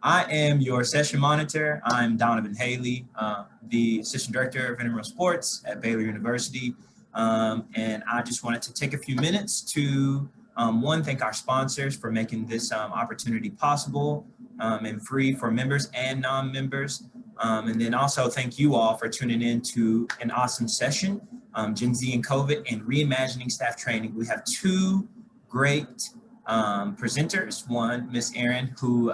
I am your session monitor. I'm Donovan Haley, the Assistant Director of Intramural Sports at Baylor University. And I just wanted to take a few minutes to, one, thank our sponsors for making this opportunity possible and free for members and non-members. And then also thank you all for tuning in to an awesome session, Gen Z and COVID and Reimagining Staff Training. We have two great presenters. One, Miss Erin, who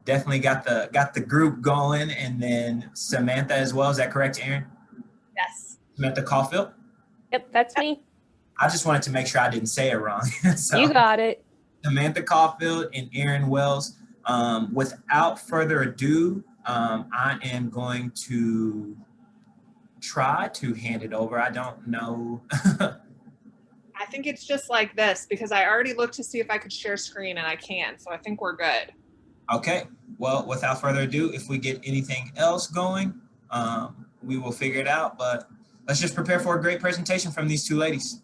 definitely got the group going, and then Samantha as well. Is that correct, Erin? Yes. Samantha Caufield? Yep, that's me. I just wanted to make sure I didn't say it wrong. So, you got it. Samantha Caufield and Erin Wells. Without further ado, I am going to try to hand it over. I don't know. I think it's just like this because I already looked to see if I could share screen and I can, so I think we're good. Okay, well, without further ado, if we get anything else going, we will figure it out, but let's just prepare for a great presentation from these two ladies.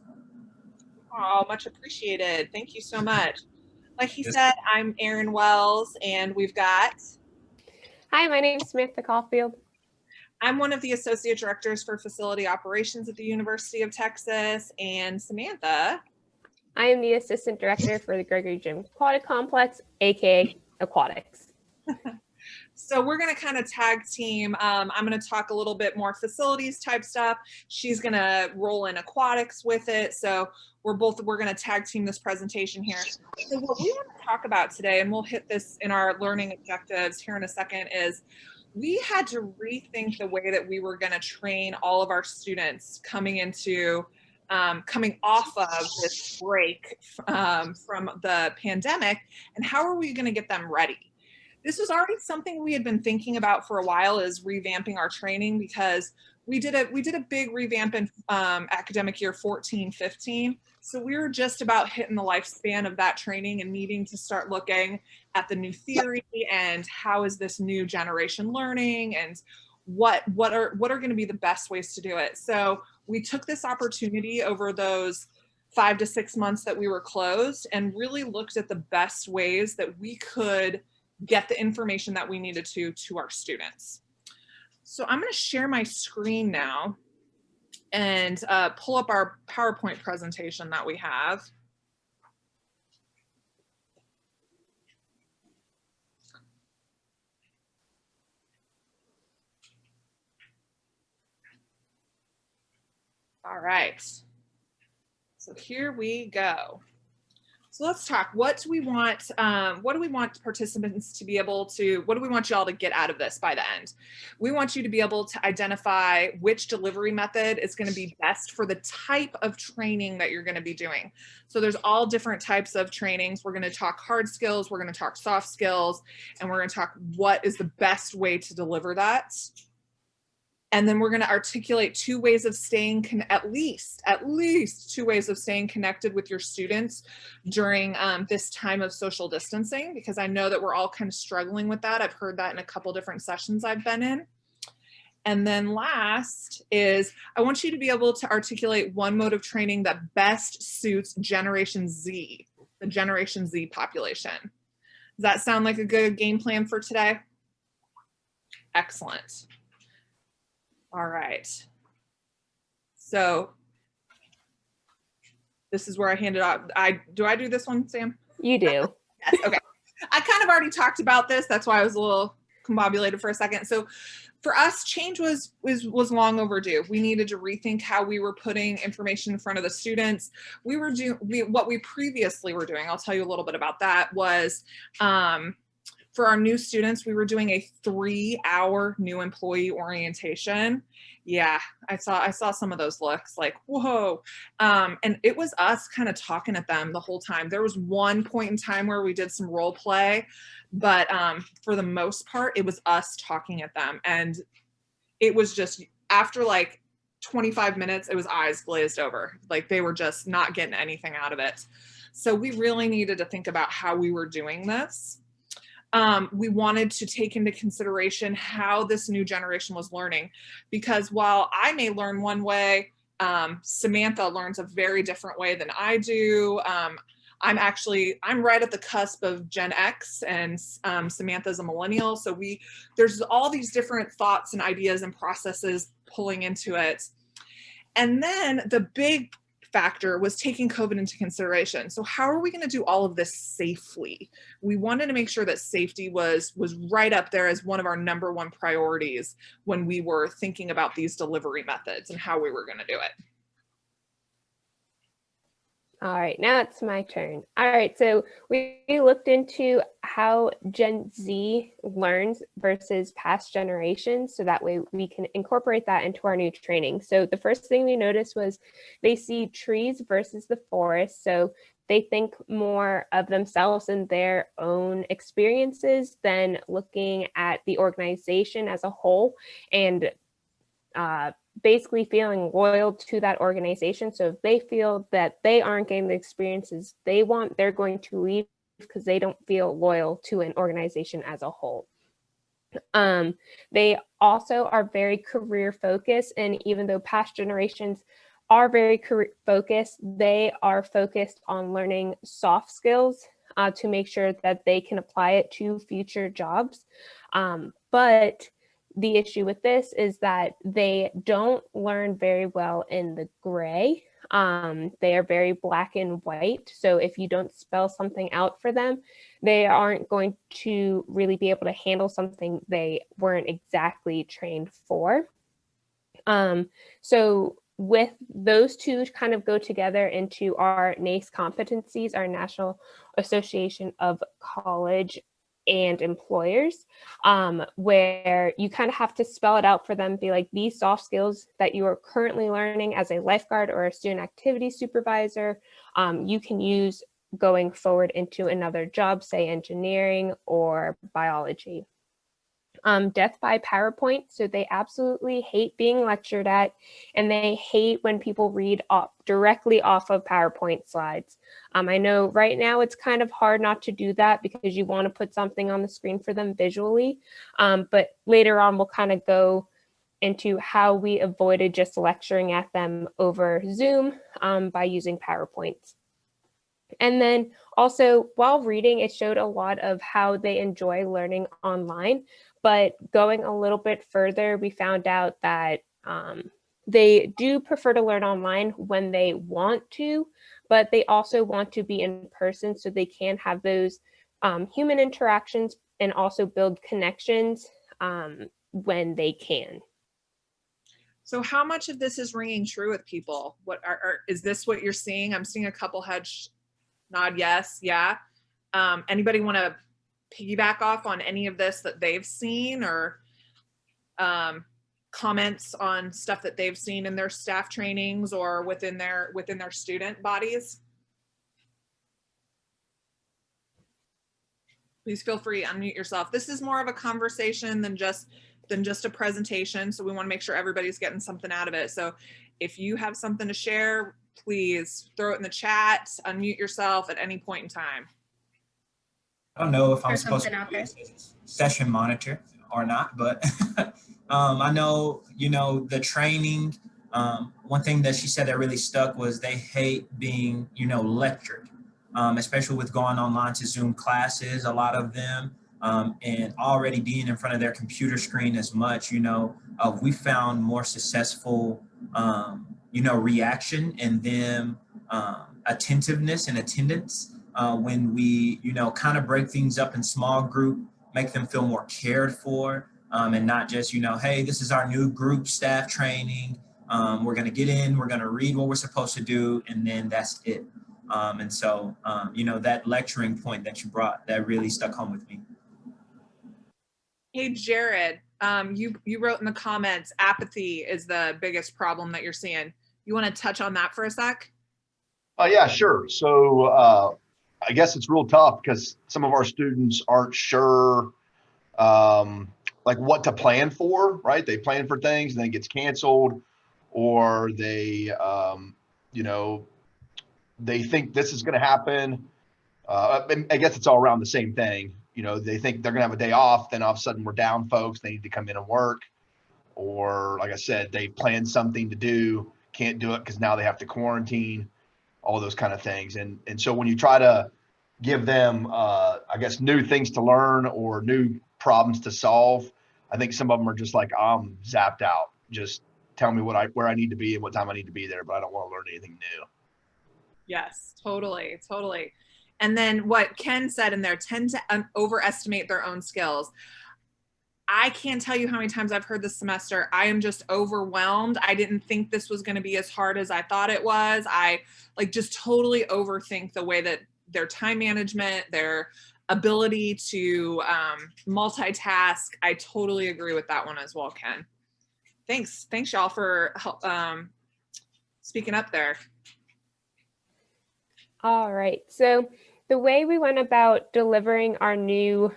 Oh, much appreciated. Thank you so much. Like he said, I'm Erin Wells, and we've got... Hi, my name is Samantha Caufield. I'm one of the Associate Directors for Facility Operations at the University of Texas, and Samantha. I am the Assistant Director for the Gregory Gym Aquatic Complex, aka Aquatics. So we're going to kind of tag team. I'm going to talk a little bit more facilities type stuff. She's going to roll in aquatics with it. So we're going to tag team this presentation here. So what we want to talk about today, and we'll hit this in our learning objectives here in a second, is we had to rethink the way that we were going to train all of our students coming off of this break from the pandemic, and how are we going to get them ready? This was already something we had been thinking about for a while, is revamping our training, because we did a big revamp in academic year 14-15. So we were just about hitting the lifespan of that training and needing to start looking at the new theory and how is this new generation learning and what are going to be the best ways to do it. So we took this opportunity over those 5 to 6 months that we were closed and really looked at the best ways that we could get the information that we needed to our students. So I'm going to share my screen now and pull up our PowerPoint presentation that we have. All right, so here we go. So let's talk. What do we want participants to be able to, what do we want y'all to get out of this by the end? We want you to be able to identify which delivery method is going to be best for the type of training that you're going to be doing. So there's all different types of trainings. We're going to talk hard skills, we're going to talk soft skills, and we're going to talk what is the best way to deliver that. And then we're going to articulate two ways of staying, at least 2 ways of staying connected with your students during this time of social distancing, because I know that we're all kind of struggling with that. I've heard that in a couple different sessions I've been in. And then last is, I want you to be able to articulate one mode of training that best suits Generation Z, the Generation Z population. Does that sound like a good game plan for today? Excellent. All right, so this is where I hand it off. Do I do this one, Sam? You do. Yes, okay. I kind of already talked about this. That's why I was a little combobulated for a second. So for us, change was long overdue. We needed to rethink how we were putting information in front of the students. What we previously were doing, I'll tell you a little bit about that, was for our new students, we were doing a 3-hour new employee orientation. Yeah, I saw some of those looks like, whoa. And it was us kind of talking at them the whole time. There was one point in time where we did some role play, but for the most part, it was us talking at them. And it was just, after like 25 minutes, it was eyes glazed over. Like they were just not getting anything out of it. So we really needed to think about how we were doing this. We wanted to take into consideration how this new generation was learning, because while I may learn one way, Samantha learns a very different way than I do. I'm right at the cusp of Gen X, and Samantha's a millennial. So there's all these different thoughts and ideas and processes pulling into it. And then the big factor was taking COVID into consideration. So how are we going to do all of this safely? We wanted to make sure that safety was right up there as one of our number one priorities when we were thinking about these delivery methods and how we were going to do it. All right, now it's my turn. All right, so we looked into how Gen Z learns versus past generations, so that way we can incorporate that into our new training. So the first thing we noticed was they see trees versus the forest. So they think more of themselves and their own experiences than looking at the organization as a whole, and basically feeling loyal to that organization. So if they feel that they aren't getting the experiences they want, they're going to leave because they don't feel loyal to an organization as a whole. They also are very career focused, and even though past generations are very career focused, they are focused on learning soft skills to make sure that they can apply it to future jobs. But the issue with this is that they don't learn very well in the gray. They are very black and white. So if you don't spell something out for them, they aren't going to really be able to handle something they weren't exactly trained for. So with those two kind of go together into our NACE competencies, our National Association of College and Employers, where you kind of have to spell it out for them, be like, these soft skills that you are currently learning as a lifeguard or a student activity supervisor, you can use going forward into another job, say engineering or biology. Death by PowerPoint. So they absolutely hate being lectured at, and they hate when people read directly off of PowerPoint slides. I know right now it's kind of hard not to do that because you want to put something on the screen for them visually. But later on, we'll kind of go into how we avoided just lecturing at them over Zoom by using PowerPoints. And then also, while reading, it showed a lot of how they enjoy learning online. But going a little bit further, we found out that they do prefer to learn online when they want to, but they also want to be in person so they can have those human interactions and also build connections when they can. So how much of this is ringing true with people? Is this what you're seeing? I'm seeing a couple heads nod yes, yeah. Anybody want to piggyback off on any of this that they've seen, or comments on stuff that they've seen in their staff trainings or within their student bodies? Please feel free to unmute yourself. This is more of a conversation than just a presentation, so we want to make sure everybody's getting something out of it. So if you have something to share, please throw it in the chat, unmute yourself at any point in time. I don't know if I'm supposed to be a session monitor or not, but I know, the training, one thing that she said that really stuck was they hate being, lectured, especially with going online to Zoom classes, a lot of them, and already being in front of their computer screen as much, we found more successful, reaction and them attentiveness and attendance when we, kind of break things up in small group, make them feel more cared for, and not just, hey, this is our new group staff training. We're going to get in, we're going to read what we're supposed to do, and then that's it. And so, that lecturing point that you brought, that really stuck home with me. Hey, Jared, you wrote in the comments, apathy is the biggest problem that you're seeing. You want to touch on that for a sec? Yeah, sure. So I guess it's real tough because some of our students aren't sure like what to plan for, right? They plan for things and then it gets canceled, or they, they think this is going to happen. I guess it's all around the same thing. They think they're going to have a day off, then all of a sudden we're down folks, they need to come in and work. Or like I said, they planned something to do, can't do it because now they have to quarantine. all those kind of things. And so when you try to give them, I guess, new things to learn or new problems to solve, I think some of them are just like, I'm zapped out. Just tell me where I need to be and what time I need to be there, but I don't want to learn anything new. Yes, totally, totally. And then what Ken said in there, tend to overestimate their own skills. I can't tell you how many times I've heard this semester, I am just overwhelmed. I didn't think this was going to be as hard as I thought it was. I like just totally overthink the way that their time management, their ability to multitask. I totally agree with that one as well, Ken. Thanks y'all for speaking up there. All right, so the way we went about delivering our new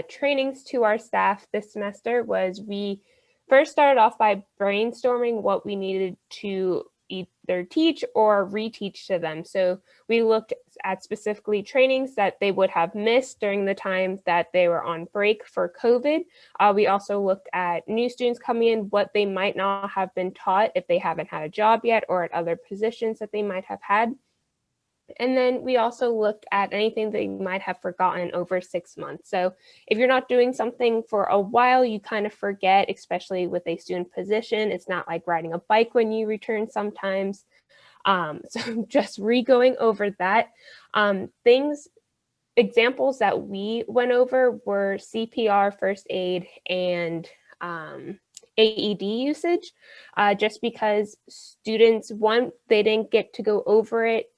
trainings to our staff this semester was we first started off by brainstorming what we needed to either teach or reteach to them. So we looked at specifically trainings that they would have missed during the time that they were on break for COVID. We also looked at new students coming in, what they might not have been taught if they haven't had a job yet, or at other positions that they might have had. And then we also looked at anything that you might have forgotten over 6 months. So if you're not doing something for a while, you kind of forget, especially with a student position. It's not like riding a bike when you return sometimes. So just re-going over that. Examples that we went over were CPR, first aid, and AED usage, just because students, one, they didn't get to go over it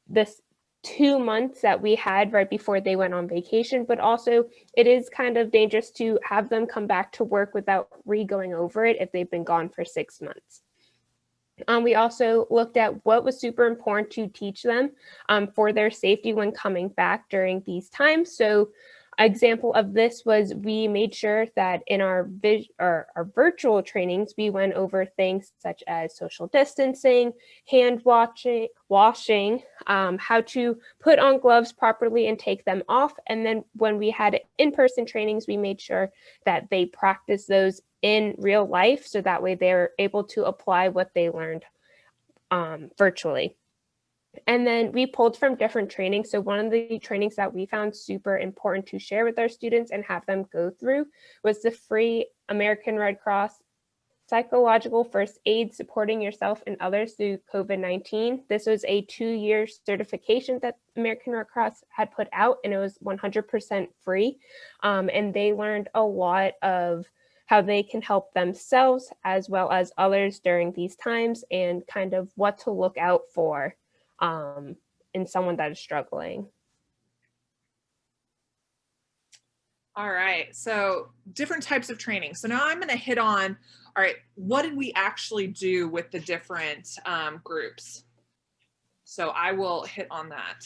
this 2 months that we had right before they went on vacation, but also it is kind of dangerous to have them come back to work without re-going over it if they've been gone for 6 months. We also looked at what was super important to teach them for their safety when coming back during these times. So an example of this was we made sure that in our virtual trainings, we went over things such as social distancing, hand washing, how to put on gloves properly and take them off. And then when we had in-person trainings, we made sure that they practice those in real life, so that way they're able to apply what they learned virtually. And then we pulled from different trainings. So one of the trainings that we found super important to share with our students and have them go through was the free American Red Cross Psychological First Aid, Supporting Yourself and Others Through COVID-19. This was a 2-year certification that American Red Cross had put out, and it was 100% free. And they learned a lot of how they can help themselves as well as others during these times, and kind of what to look out for in someone that is struggling. All right, so different types of training. So now I'm going to hit on, all right, what did we actually do with the different groups? So I will hit on that.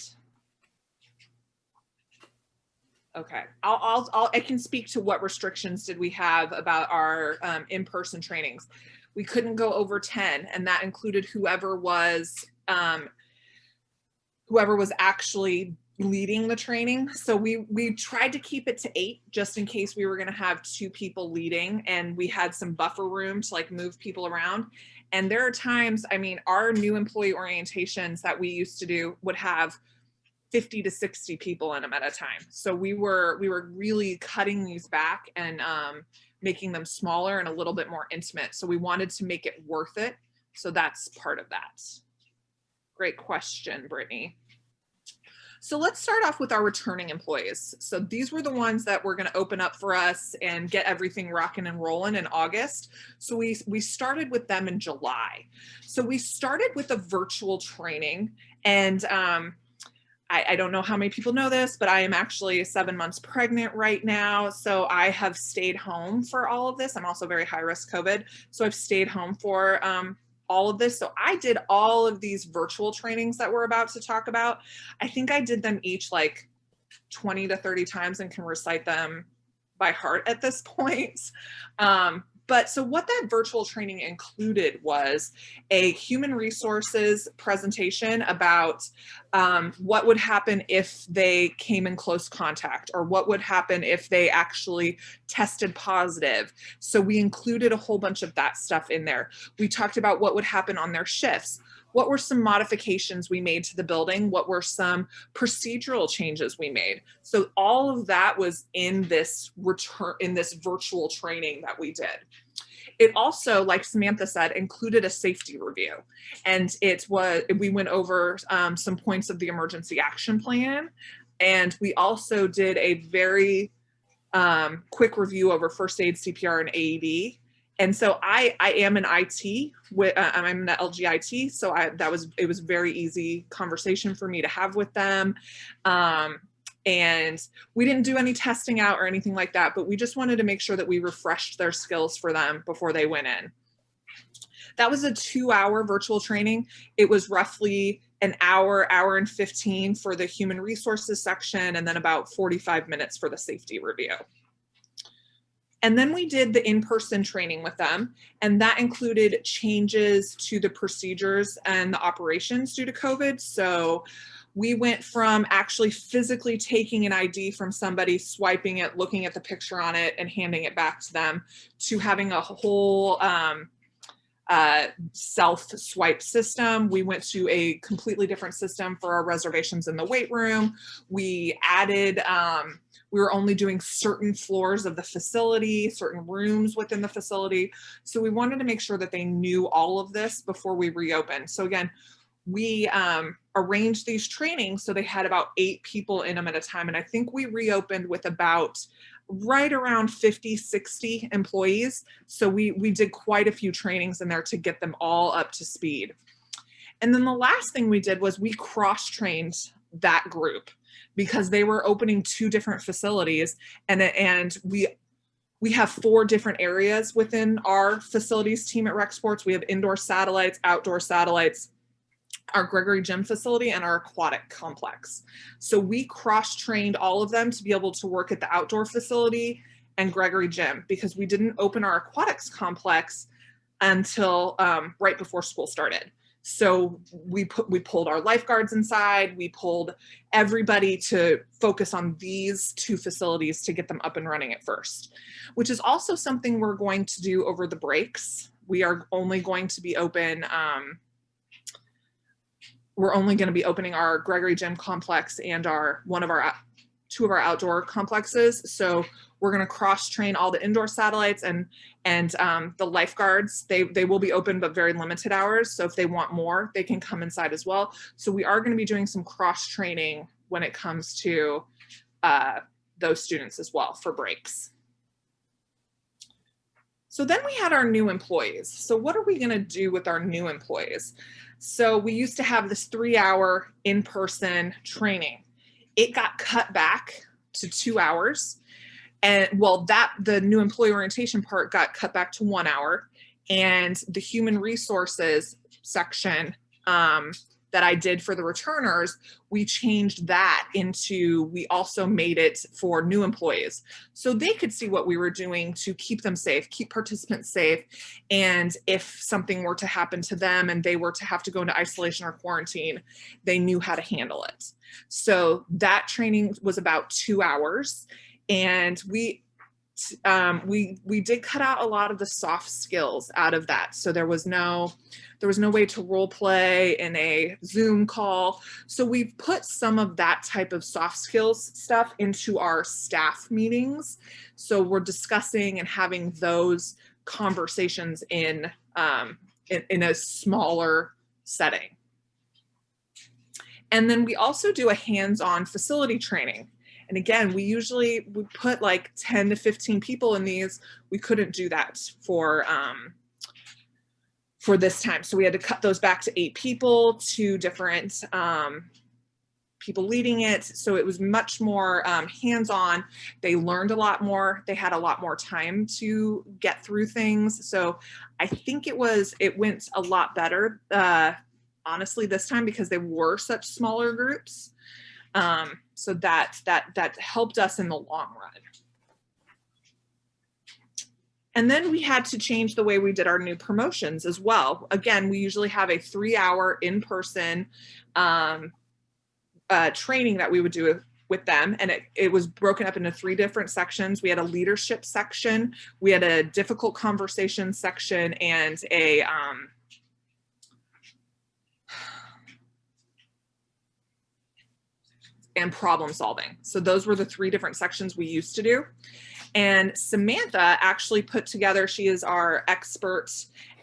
Okay, I can speak to what restrictions did we have about our in-person trainings. We couldn't go over 10, and that included whoever was actually leading the training. So we tried to keep it to 8 just in case we were going to have 2 people leading, and we had some buffer room to like move people around. And there are times, I mean, our new employee orientations that we used to do would have 50 to 60 people in them at a time. So we were really cutting these back and making them smaller and a little bit more intimate. So we wanted to make it worth it. So that's part of that. Great question, Brittany. So let's start off with our returning employees. So these were the ones that were going to open up for us and get everything rocking and rolling in August. So we started with them in July. So we started with a virtual training, and I don't know how many people know this, but I am actually 7 months pregnant right now. So I have stayed home for all of this. I'm also very high risk COVID. So I've stayed home for all of this. So I did all of these virtual trainings that we're about to talk about. I think I did them each like 20 to 30 times and can recite them by heart at this point. But so what that virtual training included was a human resources presentation about what would happen if they came in close contact, or what would happen if they actually tested positive. So we included a whole bunch of that stuff in there. We talked about what would happen on their shifts. What were some modifications we made to the building? What were some procedural changes we made? So all of that was in this virtual training that we did. It also, like Samantha said, included a safety review. And we went over some points of the emergency action plan. And we also did a very quick review over first aid, CPR, and AED. And so I am an IT, I'm an LGIT, so it was very easy conversation for me to have with them. And we didn't do any testing out or anything like that, but we just wanted to make sure that we refreshed their skills for them before they went in. That was a 2-hour virtual training. It was roughly an hour and 15 for the human resources section, and then about 45 minutes for the safety review. And then we did the in-person training with them, and that included changes to the procedures and the operations due to COVID. So we went from actually physically taking an ID from somebody, swiping it, looking at the picture on it, and handing it back to them, to having a whole self-swipe system. We went to a completely different system for our reservations in the weight room. We added, we were only doing certain floors of the facility, certain rooms within the facility. So we wanted to make sure that they knew all of this before we reopened. So again, we arranged these trainings so they had about 8 people in them at a time. And I think we reopened with about right around 50, 60 employees. So we did quite a few trainings in there to get them all up to speed. And then the last thing we did was we cross-trained that group because they were opening 2 different facilities, and we have 4 different areas within our facilities team at Rec Sports. We have indoor satellites, outdoor satellites, our Gregory Gym facility, and our aquatic complex. So we cross-trained all of them to be able to work at the outdoor facility and Gregory Gym, because we didn't open our aquatics complex until right before school started. So we pulled our lifeguards inside, we pulled everybody to focus on these 2 facilities to get them up and running at first, which is also something we're going to do over the breaks. We are only going to be open, we're only going to be opening our Gregory Gym complex and 2 of our outdoor complexes. So we're going to cross-train all the indoor satellites and the lifeguards. They will be open, but very limited hours. So if they want more, they can come inside as well. So we are going to be doing some cross-training when it comes to those students as well for breaks. So then we had our new employees. So what are we going to do with our new employees? So we used to have this 3-hour in-person training. It got cut back to 2 hours. And well, the new employee orientation part got cut back to 1 hour. And the human resources section that I did for the returners, we changed that into, we also made it for new employees. So they could see what we were doing to keep them safe, keep participants safe. And if something were to happen to them and they were to have to go into isolation or quarantine, they knew how to handle it. So that training was about 2 hours. And we did cut out a lot of the soft skills out of that. So there was no way to role play in a Zoom call. So we've put some of that type of soft skills stuff into our staff meetings. So we're discussing and having those conversations in a smaller setting. And then we also do a hands-on facility training. And again, we put like 10 to 15 people in these. We couldn't do that for this time. So we had to cut those back to 8 people, 2 different people leading it. So it was much more hands-on. They learned a lot more. They had a lot more time to get through things. So I think it went a lot better, honestly, this time, because they were such smaller groups. So that helped us in the long run. And then we had to change the way we did our new promotions as well. Again, we usually have a 3-hour in-person training that we would do with them. And it was broken up into 3 different sections. We had a leadership section, we had a difficult conversation section, and and problem solving. So those were the 3 different sections we used to do. And Samantha actually put together, she is our expert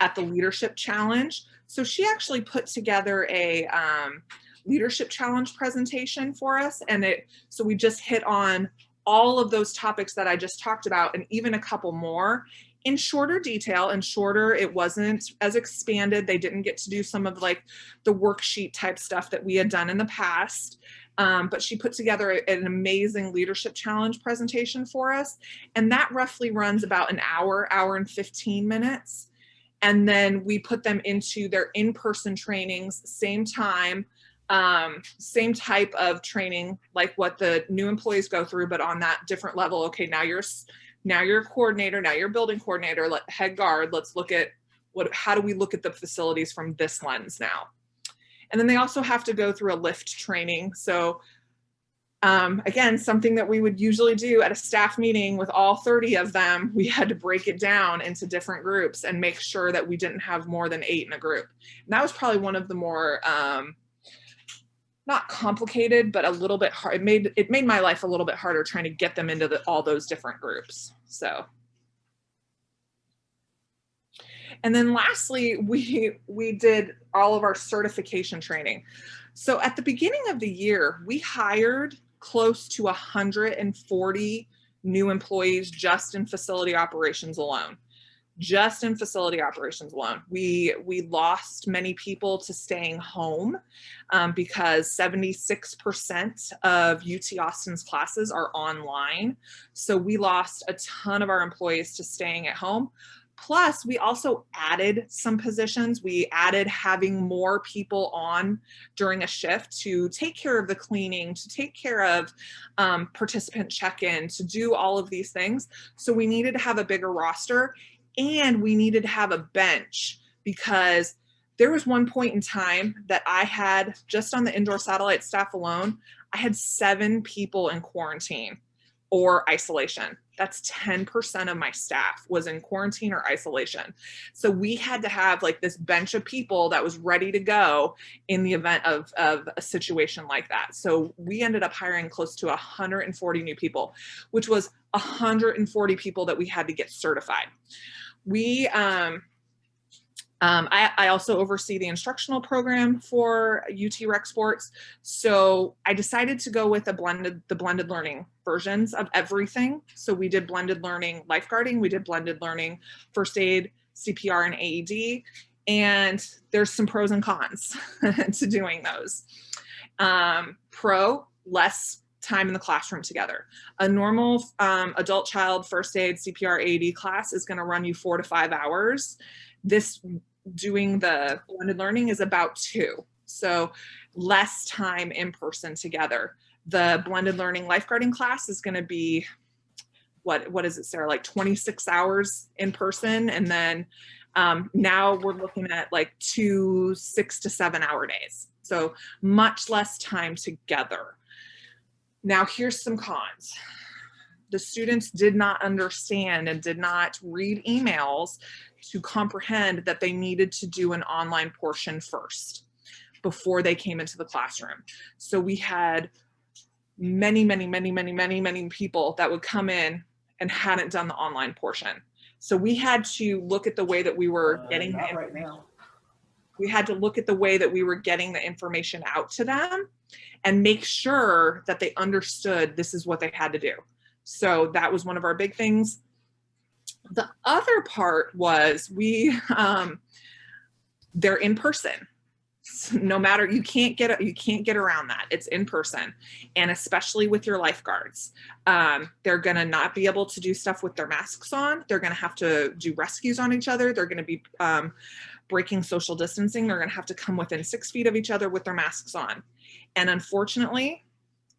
at the Leadership Challenge. So she actually put together a Leadership Challenge presentation for us. And so we just hit on all of those topics that I just talked about, and even a couple more in shorter detail and shorter. It wasn't as expanded. They didn't get to do some of like the worksheet type stuff that we had done in the past. But she put together an amazing Leadership Challenge presentation for us. And that roughly runs about an hour, hour and 15 minutes. And then we put them into their in-person trainings, same time, same type of training, like what the new employees go through, but on that different level. Okay, now you're a coordinator, now you're a building coordinator, head guard. Let's look at how do we look at the facilities from this lens now? And then they also have to go through a lift training. So again, something that we would usually do at a staff meeting with all 30 of them, we had to break it down into different groups and make sure that we didn't have more than 8 in a group. And that was probably one of the more, not complicated, but a little bit hard. It made my life a little bit harder trying to get them into all those different groups. So. And then lastly, we did all of our certification training. So at the beginning of the year, we hired close to 140 new employees just in facility operations alone. Just in facility operations alone. We lost many people to staying home because 76% of UT Austin's classes are online. So we lost a ton of our employees to staying at home. Plus, we also added some positions. We added having more people on during a shift to take care of the cleaning, to take care of participant check-in, to do all of these things. So we needed to have a bigger roster, and we needed to have a bench, because there was one point in time that I had, just on the indoor satellite staff alone, I had 7 people in quarantine or isolation. That's 10% of my staff was in quarantine or isolation. So we had to have like this bench of people that was ready to go in the event of a situation like that. So we ended up hiring close to 140 new people, which was 140 people that we had to get certified. I also oversee the instructional program for UT Rec Sports. So I decided to go with the blended learning versions of everything. So we did blended learning lifeguarding, we did blended learning first aid, CPR, and AED. And there's some pros and cons to doing those. Pro, less time in the classroom together. A normal adult child first aid, CPR, AED class is going to run you 4 to 5 hours. Doing the blended learning is about 2. So less time in person together. The blended learning lifeguarding class is going to be, what is it, Sarah, like 26 hours in person. And then now we're looking at like 2 6 to 7 hour days. So much less time together. Now here's some cons. The students did not understand and did not read emails to comprehend that they needed to do an online portion first before they came into the classroom. So we had many people that would come in and hadn't done the online portion. So we had to look at the way that we were getting the information. Right now. We had to look at the way that we were getting the information out to them and make sure that they understood this is what they had to do. So that was one of our big things. The other part was they're in person. So no matter, you can't get around that. It's in person, and especially with your lifeguards, they're gonna not be able to do stuff with their masks on. They're gonna have to do rescues on each other. They're gonna be breaking social distancing. They're gonna have to come within 6 feet of each other with their masks on. And unfortunately,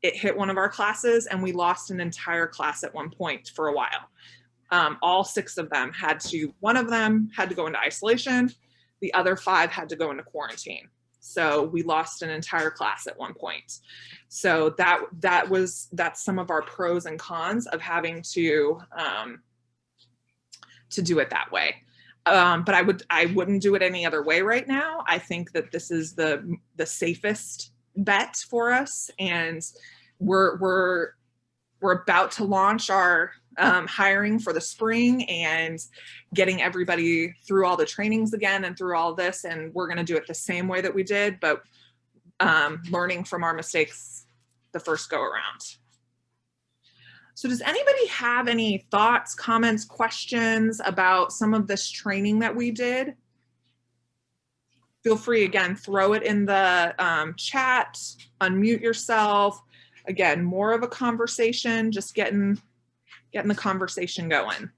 it hit one of our classes, and we lost an entire class at one point for a while. All 6 of them one of them had to go into isolation. The other 5 had to go into quarantine. So we lost an entire class at one point. So that's some of our pros and cons of having to do it that way. But I wouldn't do it any other way right now. I think that this is the safest bet for us, and we're about to launch our hiring for the spring and getting everybody through all the trainings again and through all this. And we're going to do it the same way that we did, but learning from our mistakes the first go around. So does anybody have any thoughts, comments, questions about some of this training that we did? Feel free, again, throw it in the chat, unmute yourself. Again, more of a conversation, just getting the conversation going.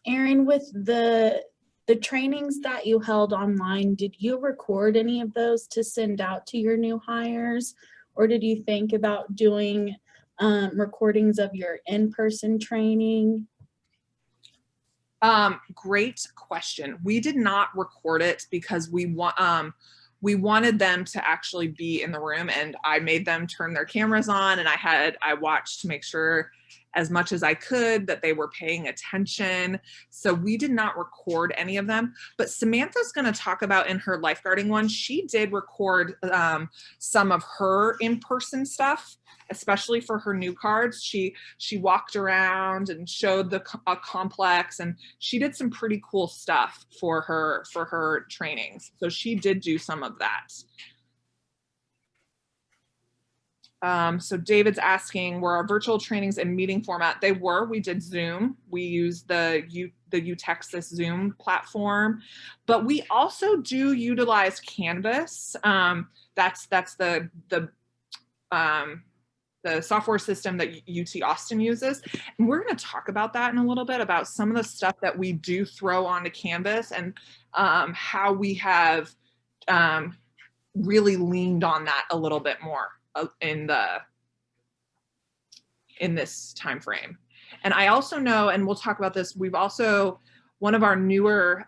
Erin, with the trainings that you held online, did you record any of those to send out to your new hires? Or did you think about doing recordings of your in-person training? Great question. We did not record it because we wanted them to actually be in the room, and I made them turn their cameras on, and I watched to make sure as much as I could that they were paying attention. So we did not record any of them, but Samantha's going to talk about in her lifeguarding one, she did record some of her in-person stuff, especially for her new cards. She walked around and showed a complex, and she did some pretty cool stuff for her trainings. So she did do some of that. So David's asking, were our virtual trainings in meeting format? They were. We did Zoom. We used the UTexas Zoom platform, but we also do utilize Canvas. That's the software system that UT Austin uses. And we're going to talk about that in a little bit, about some of the stuff that we do throw onto Canvas and how we have really leaned on that a little bit more in this time frame. And I also know, and we'll talk about this, we've also, one of our newer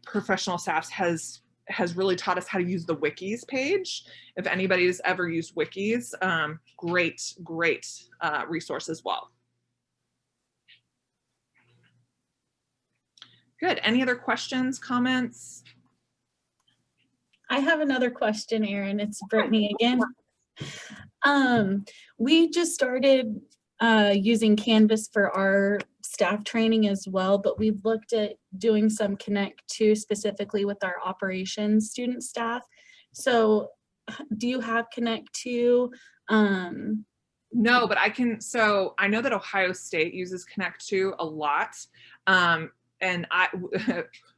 professional staffs has really taught us how to use the wikis page. If anybody's ever used wikis, great resource as well. Good. Any other questions, comments? I have another question, Erin. It's Brittany again. We just started using Canvas for our staff training as well, but we've looked at doing some Connect 2 specifically with our operations student staff. So do you have Connect 2? No, but I can, so I know that Ohio State uses Connect 2 a lot. And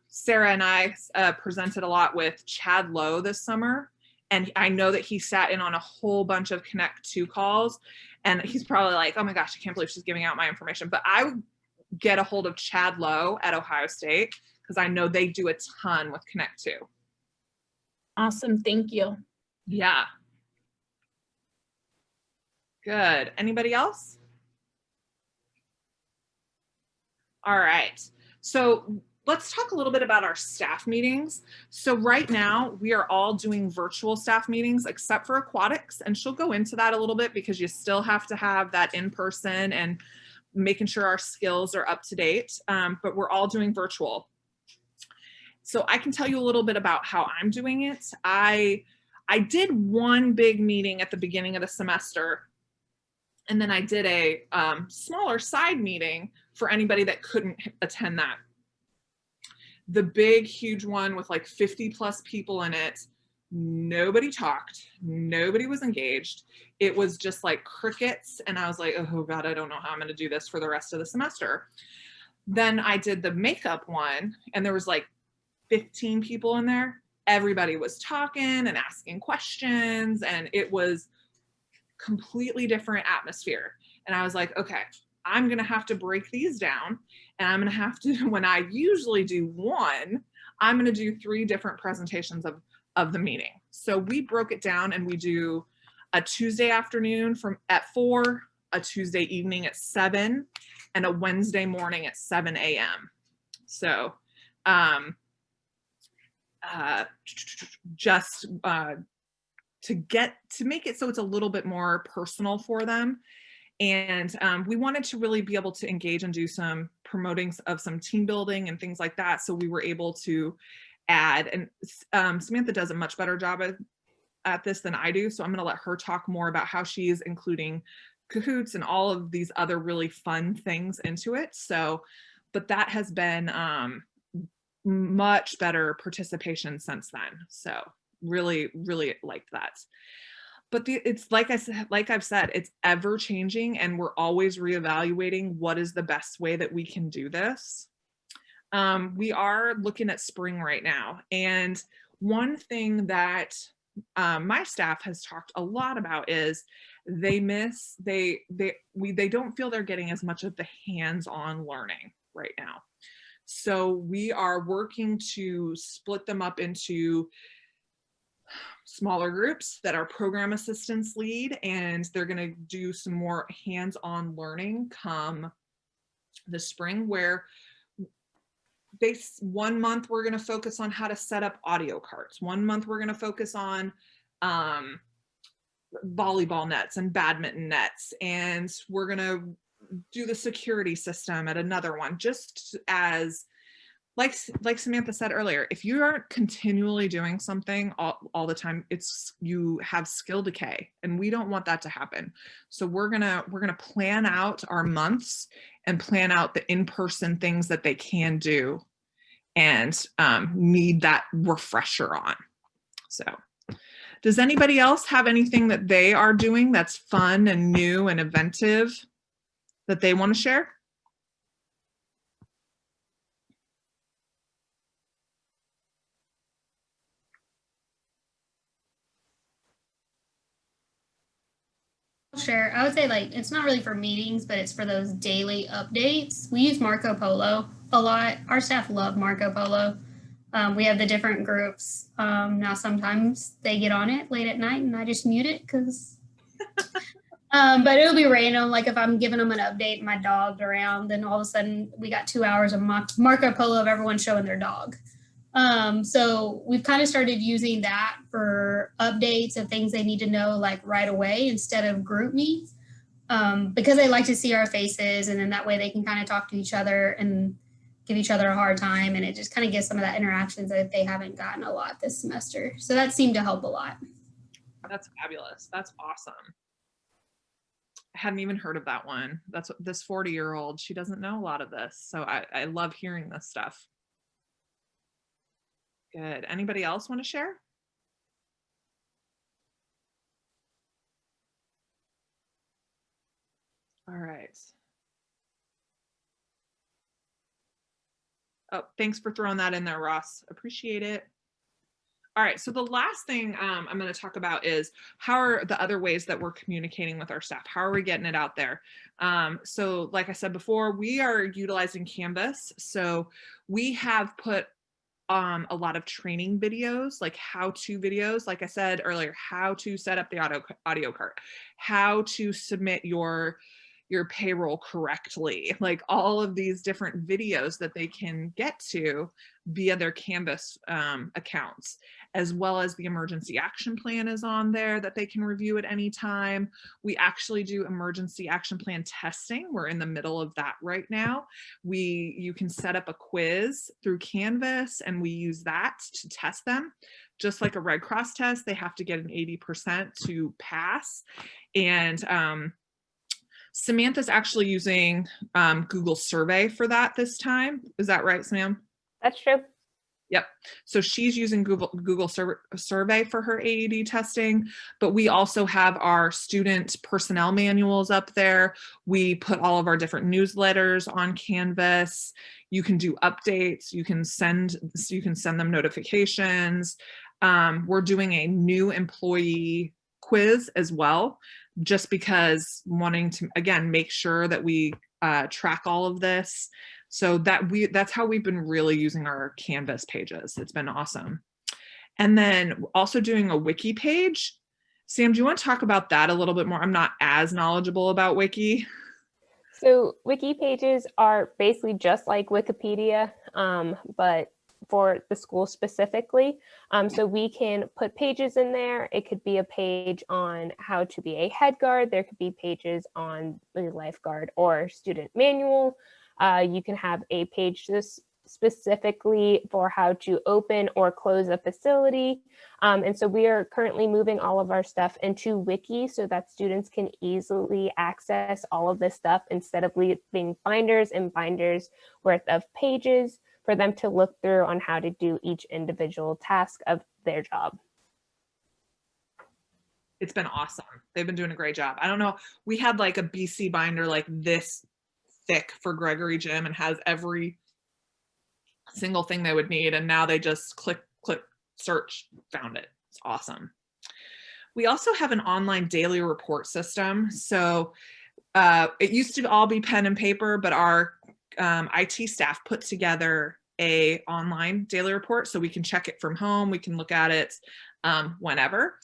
Sarah and I presented a lot with Chad Lowe this summer. And I know that he sat in on a whole bunch of Connect 2 calls, and he's probably like, oh my gosh, I can't believe she's giving out my information. But I would get a hold of Chad Lowe at Ohio State, because I know they do a ton with Connect 2. Awesome, thank you. Yeah. Good. Anybody else? All right. So let's talk a little bit about our staff meetings. So right now we are all doing virtual staff meetings except for aquatics, and she'll go into that a little bit because you still have to have that in person and making sure our skills are up to date, but we're all doing virtual. So I can tell you a little bit about how I'm doing it. I did one big meeting at the beginning of the semester, and then I did a smaller side meeting for anybody that couldn't attend that. The big, huge one with like 50+ people in it, nobody talked, nobody was engaged. It was just like crickets. And I was like, oh God, I don't know how I'm going to do this for the rest of the semester. Then I did the makeup one, and there was like 15 people in there. Everybody was talking and asking questions, and it was completely different atmosphere. And I was like, okay, I'm going to have to break these down, and I'm going to have to, when I usually do one, I'm going to do 3 different presentations of the meeting. So we broke it down, and we do a Tuesday afternoon at 4, a Tuesday evening at 7, and a Wednesday morning at 7 a.m. So just to make it so it's a little bit more personal for them. And we wanted to really be able to engage and do some promoting of some team building and things like that. So we were able to add, and Samantha does a much better job at this than I do, so I'm going to let her talk more about how she is including Cahoots and all of these other really fun things into it. So, but that has been much better participation since then. So really, really liked that. But it's like I've said, it's ever changing, and we're always reevaluating what is the best way that we can do this. We are looking at spring right now, and one thing that my staff has talked a lot about is they don't feel they're getting as much of the hands-on learning right now. So we are working to split them up into smaller groups that our program assistants lead, and they're going to do some more hands-on learning come the spring, where 1 month we're going to focus on how to set up audio carts. 1 month we're going to focus on volleyball nets and badminton nets, and we're going to do the security system at another one. Just as like Samantha said earlier, if you aren't continually doing something all the time, you have skill decay, and we don't want that to happen. So we're gonna plan out our months and plan out the in-person things that they can do and need that refresher on. So does anybody else have anything that they are doing that's fun and new and inventive that they want to share? Share. I would say like it's not really for meetings, but it's for those daily updates. We use Marco Polo a lot. Our staff love Marco Polo. We have the different groups. Now sometimes they get on it late at night and I just mute it because but it'll be random. Like if I'm giving them an update, my dog's around, then all of a sudden we got 2 hours of Marco Polo of everyone showing their dog. So we've kind of started using that for updates of things they need to know like right away instead of group meets, because they like to see our faces, and then that way they can kind of talk to each other and give each other a hard time, and it just kind of gives some of that interactions that they haven't gotten a lot this semester. So that seemed to help a lot. That's fabulous. That's awesome. I hadn't even heard of that one. That's what this 40-year-old, she doesn't know a lot of this. So I love hearing this stuff. Good. Anybody else want to share? All right. Oh, thanks for throwing that in there, Ross. Appreciate it. All right, so the last thing I'm going to talk about is how are the other ways that we're communicating with our staff? How are we getting it out there? So like I said before, we are utilizing Canvas. So we have put a lot of training videos, like how-to videos, like I said earlier, how to set up the audio cart, how to submit your payroll correctly, like all of these different videos that they can get to via their Canvas accounts, as well as the emergency action plan is on there that they can review at any time. We actually do emergency action plan testing. We're in the middle of that right now. You can set up a quiz through Canvas, and we use that to test them. Just like a Red Cross test, they have to get an 80% to pass. And Samantha's actually using Google Survey for that this time. Is that right, Sam? That's true. Yep. So she's using Google Survey for her AED testing, but we also have our student personnel manuals up there. We put all of our different newsletters on Canvas. You can do updates. You can send them notifications. We're doing a new employee quiz as well, just because wanting to, again, make sure that we track all of this. So that's how we've been really using our Canvas pages. It's been awesome. And then also doing a wiki page. Sam, do you want to talk about that a little bit more? I'm not as knowledgeable about wiki. So wiki pages are basically just like Wikipedia, but for the school specifically. So we can put pages in there. It could be a page on how to be a head guard. There could be pages on the lifeguard or student manual. You can have a page just specifically for how to open or close a facility. And so we are currently moving all of our stuff into Wiki so that students can easily access all of this stuff instead of leaving binders and binders worth of pages for them to look through on how to do each individual task of their job. It's been awesome. They've been doing a great job. I don't know. We had like a BC binder like this thick for Gregory Gym and has every single thing they would need. And now they just click, search, found it. It's awesome. We also have an online daily report system. So it used to all be pen and paper, but our IT staff put together a online daily report so we can check it from home. We can look at it whenever.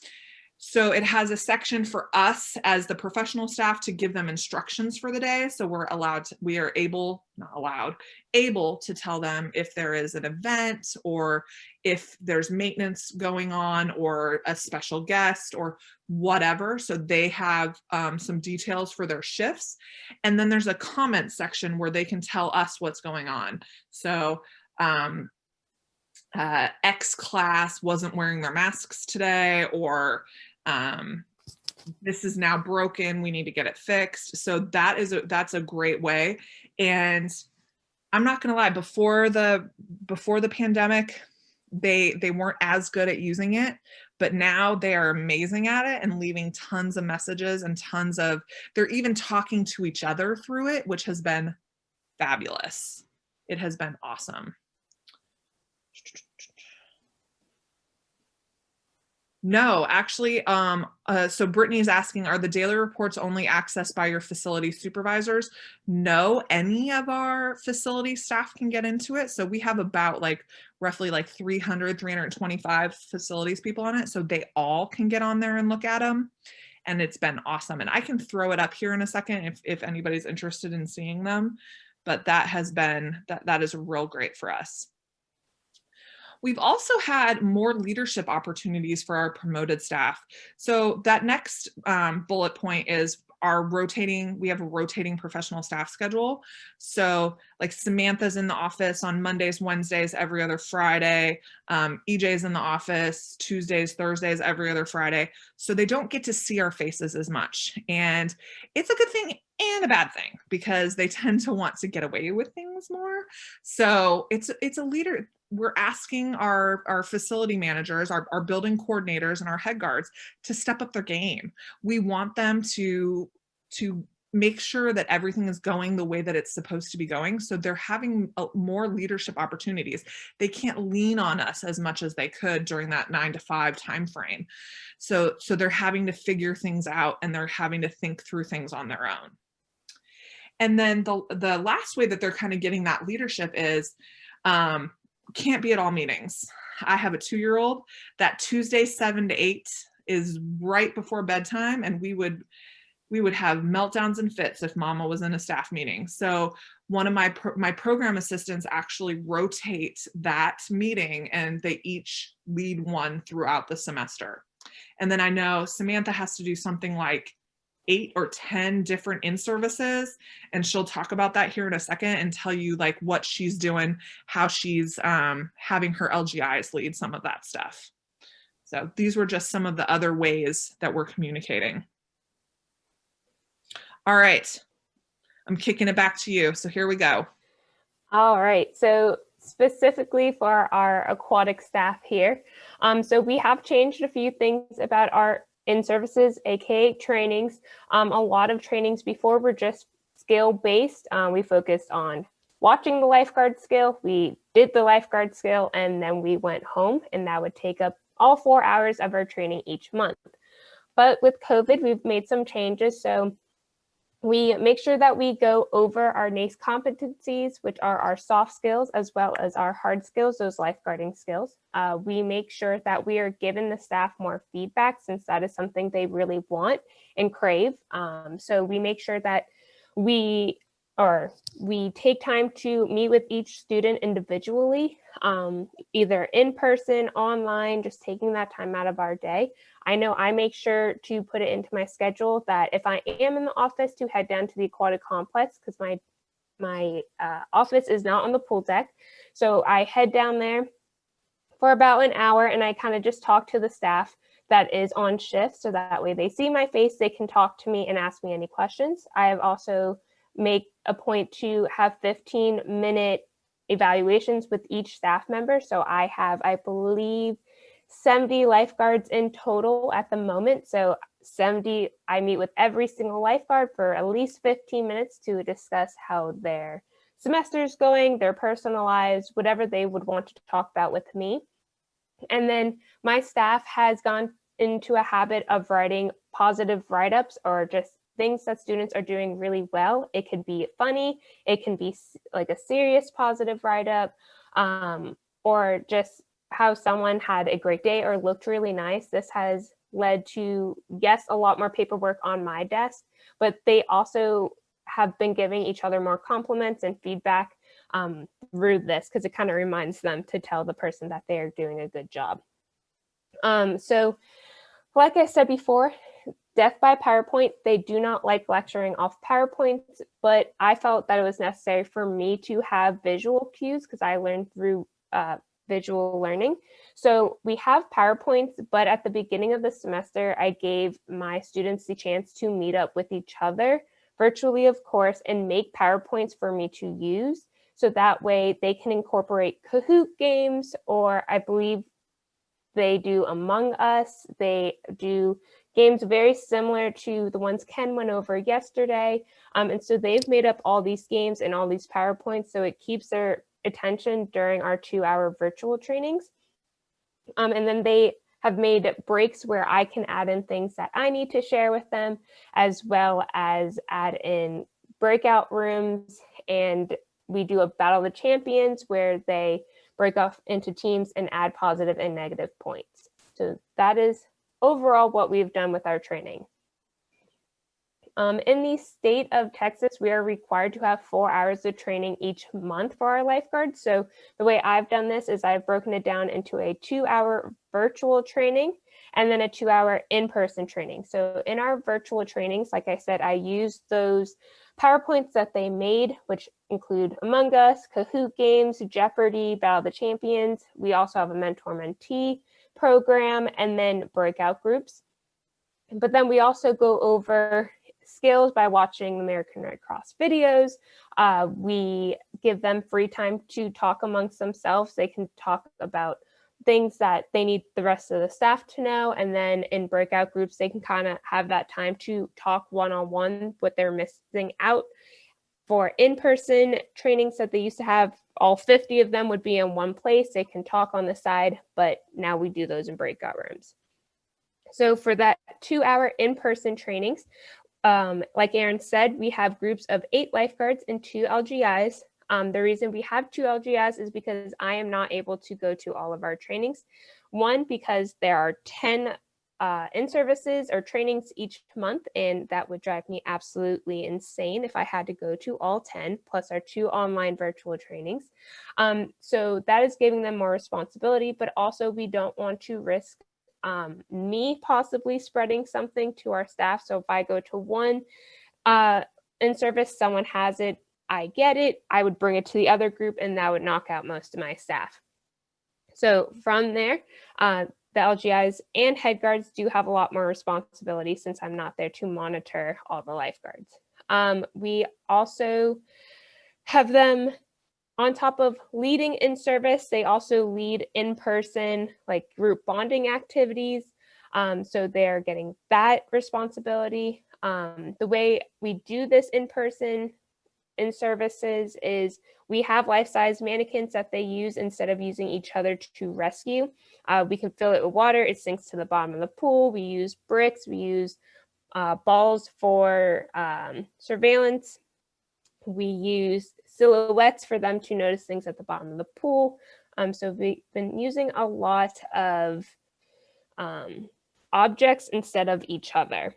So it has a section for us as the professional staff to give them instructions for the day. So we are able to tell them if there is an event or if there's maintenance going on or a special guest or whatever. So they have some details for their shifts. And then there's a comment section where they can tell us what's going on. So X class wasn't wearing their masks today, or this is now broken, we need to get it fixed. So that's a great way. And I'm not gonna lie, before the pandemic, they weren't as good at using it, but now they are amazing at it and leaving tons of messages and they're even talking to each other through it, which has been fabulous. It has been awesome. No, actually, so Brittany is asking, are the daily reports only accessed by your facility supervisors? No, any of our facility staff can get into it. So we have about roughly 325 facilities people on it. So they all can get on there and look at them. And it's been awesome. And I can throw it up here in a second if anybody's interested in seeing them. But that has been, that is real great for us. We've also had more leadership opportunities for our promoted staff. So that next bullet point is we have a rotating professional staff schedule. So like Samantha's in the office on Mondays, Wednesdays, every other Friday. EJ's in the office Tuesdays, Thursdays, every other Friday. So they don't get to see our faces as much. And it's a good thing and a bad thing because they tend to want to get away with things more. So it's a leader. We're asking our facility managers, our building coordinators, and our head guards to step up their game. We want them to make sure that everything is going the way that it's supposed to be going. So they're having more leadership opportunities. They can't lean on us as much as they could during that 9 to 5 time frame. So they're having to figure things out and they're having to think through things on their own. And then the last way that they're kind of getting that leadership is can't be at all meetings. I have a 2-year-old. That Tuesday 7 to 8 is right before bedtime, and we would have meltdowns and fits if mama was in a staff meeting. So one of my program assistants actually rotate that meeting, and they each lead one throughout the semester. And then I know Samantha has to do something like 8 or 10 different in-services, and she'll talk about that here in a second and tell you what she's doing, how she's having her LGIs lead some of that stuff. So these were just some of the other ways that we're communicating. All right, I'm kicking it back to you. So here we go. All right, so specifically for our aquatic staff here, so we have changed a few things about our in-services, aka trainings. A lot of trainings before were just skill-based. We focused on watching the lifeguard skill, we did the lifeguard skill, and then we went home, and that would take up all 4 hours of our training each month. But with COVID, we've made some changes. So we make sure that we go over our NACE competencies, which are our soft skills, as well as our hard skills, those lifeguarding skills. We make sure that we are giving the staff more feedback, since that is something they really want and crave. So we make sure that we take time to meet with each student individually, either in person, online, just taking that time out of our day. I know I make sure to put it into my schedule that if I am in the office, to head down to the aquatic complex, because my my office is not on the pool deck. So I head down there for about an hour and I kind of just talk to the staff that is on shift. So that way they see my face, they can talk to me and ask me any questions. I have also make a point to have 15-minute evaluations with each staff member. So I have, I believe, 70 lifeguards in total at the moment. So 70, I meet with every single lifeguard for at least 15 minutes to discuss how their semester is going, their personal lives, whatever they would want to talk about with me. And then my staff has gone into a habit of writing positive write-ups or just things that students are doing really well. It could be funny, it can be like a serious positive write-up, or just how someone had a great day or looked really nice. This has led to, yes, a lot more paperwork on my desk, but they also have been giving each other more compliments and feedback through this, because it kind of reminds them to tell the person that they're doing a good job. So like I said before, death by PowerPoint, they do not like lecturing off PowerPoints, but I felt that it was necessary for me to have visual cues because I learned through visual learning. So we have PowerPoints, but at the beginning of the semester, I gave my students the chance to meet up with each other virtually, of course, and make PowerPoints for me to use. So that way they can incorporate Kahoot games, or I believe they do Among Us. They do games very similar to the ones Ken went over yesterday. And so they've made up all these games and all these PowerPoints, so it keeps their attention during our 2-hour virtual trainings. And then they have made breaks where I can add in things that I need to share with them, as well as add in breakout rooms. And we do a Battle of the Champions where they break off into teams and add positive and negative points. So that is overall what we've done with our training. In the state of Texas, we are required to have 4 hours of training each month for our lifeguards. So the way I've done this is I've broken it down into a 2-hour virtual training and then a 2-hour in-person training. So in our virtual trainings, like I said, I use those PowerPoints that they made, which include Among Us, Kahoot games, Jeopardy, Battle of the Champions. We also have a mentor-mentee program and then breakout groups. But then we also go over skills by watching American Red Cross videos. We give them free time to talk amongst themselves. They can talk about things that they need the rest of the staff to know. And then in breakout groups, they can kind of have that time to talk one-on-one what they're missing out. For in-person trainings that they used to have, all 50 of them would be in one place. They can talk on the side, but now we do those in breakout rooms. So for that 2-hour in-person trainings, like Erin said, we have groups of 8 lifeguards and 2 LGIs. The reason we have 2 LGIs is because I am not able to go to all of our trainings. One, because there are 10 in-services or trainings each month, and that would drive me absolutely insane if I had to go to all 10, plus our 2 online virtual trainings. So that is giving them more responsibility, but also we don't want to risk me possibly spreading something to our staff. So if I go to one in-service, someone has it, I get it, I would bring it to the other group, and that would knock out most of my staff. So from there, the LGIs and head guards do have a lot more responsibility since I'm not there to monitor all the lifeguards. We also have them, on top of leading in service, they also lead in person, like group bonding activities. So they're getting that responsibility. The way we do this in person in services is we have life-size mannequins that they use instead of using each other to rescue. We can fill it with water, it sinks to the bottom of the pool. We use bricks, we use balls for surveillance. We use silhouettes for them to notice things at the bottom of the pool. So we've been using a lot of objects instead of each other.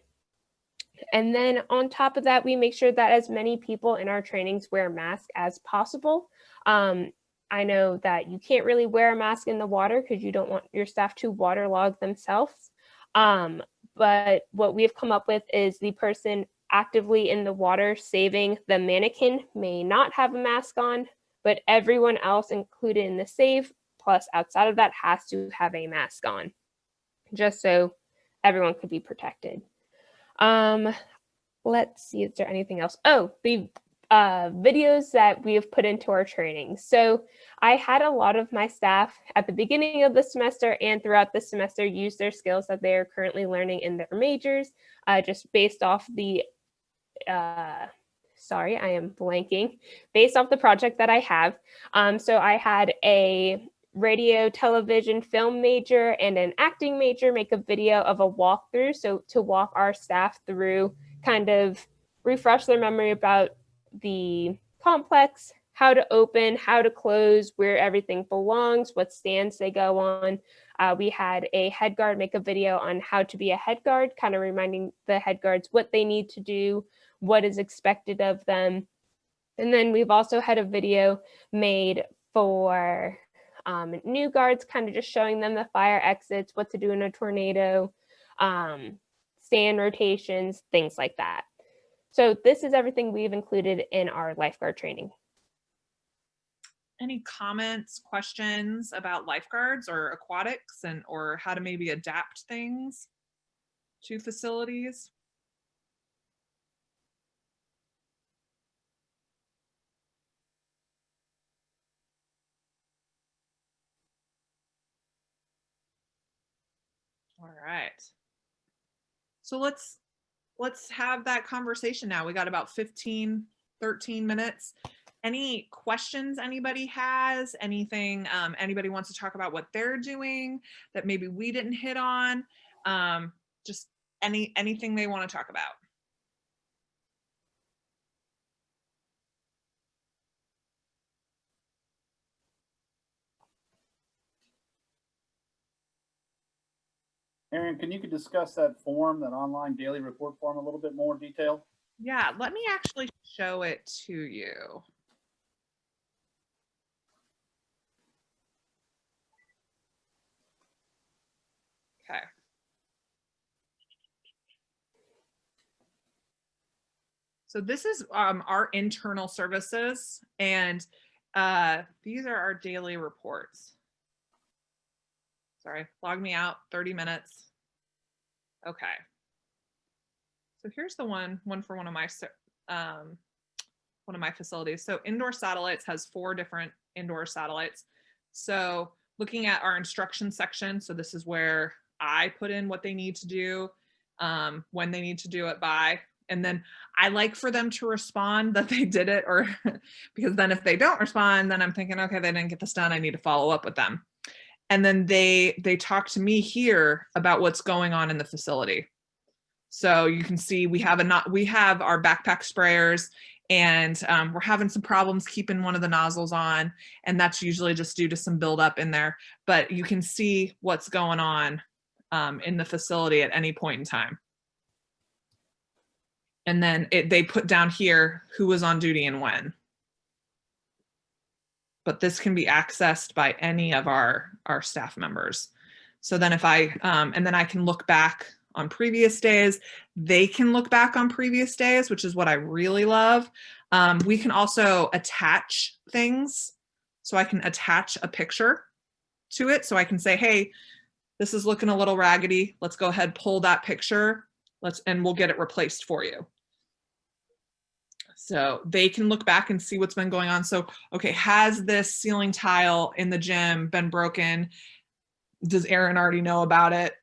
And then on top of that, we make sure that as many people in our trainings wear masks as possible. I know that you can't really wear a mask in the water because you don't want your staff to waterlog themselves. But what we've come up with is the person actively in the water saving, the mannequin may not have a mask on, but everyone else included in the save, plus outside of that, has to have a mask on, just so everyone could be protected. Let's see, is there anything else? Oh, the videos that we have put into our training. So I had a lot of my staff at the beginning of the semester and throughout the semester use their skills that they are currently learning in their majors, just based off the, sorry, I am blanking, based off the project that I have. So I had a radio, television, film major, and an acting major make a video of a walkthrough. So to walk our staff through, kind of refresh their memory about the complex, how to open, how to close, where everything belongs, what stands they go on. We had a head guard make a video on how to be a head guard, kind of reminding the head guards what they need to do, what is expected of them. And then we've also had a video made for new guards, kind of just showing them the fire exits, what to do in a tornado, stand rotations, things like that. So this is everything we've included in our lifeguard training. Any comments, questions about lifeguards or aquatics, and or how to maybe adapt things to facilities? All right. So let's have that conversation now. We got about 15, 13 minutes. Any questions anybody has? Anything anybody wants to talk about what they're doing that maybe we didn't hit on? Just anything they want to talk about. Erin, can you discuss that form, that online daily report form, a little bit more detail? Yeah, let me actually show it to you. Okay. So this is our internal services, and these are our daily reports. Sorry, log me out, 30 minutes. Okay. So here's the one for one of my facilities. So indoor satellites has 4 different indoor satellites. So looking at our instruction section, so this is where I put in what they need to do, when they need to do it by, and then I like for them to respond that they did it, or because then if they don't respond, then I'm thinking, okay, they didn't get this done, I need to follow up with them. And then they talk to me here about what's going on in the facility. So you can see we have our backpack sprayers, and we're having some problems keeping one of the nozzles on, and that's usually just due to some buildup in there. But you can see what's going on in the facility at any point in time. And then they put down here who was on duty and when. But this can be accessed by any of our staff members. So then if and then I can look back on previous days. They can look back on previous days, which is what I really love. We can also attach things. So I can attach a picture to it. So I can say, hey, this is looking a little raggedy. Let's go ahead, pull that picture. And we'll get it replaced for you. So they can look back and see what's been going on. So, okay, has this ceiling tile in the gym been broken? Does Erin already know about it?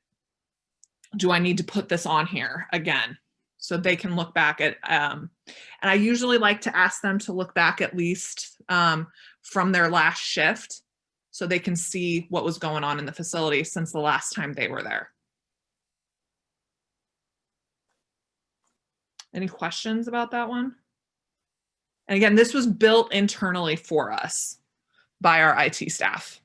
Do I need to put this on here again? So they can look back at, and I usually like to ask them to look back at least from their last shift so they can see what was going on in the facility since the last time they were there. Any questions about that one? And again, this was built internally for us by our IT staff.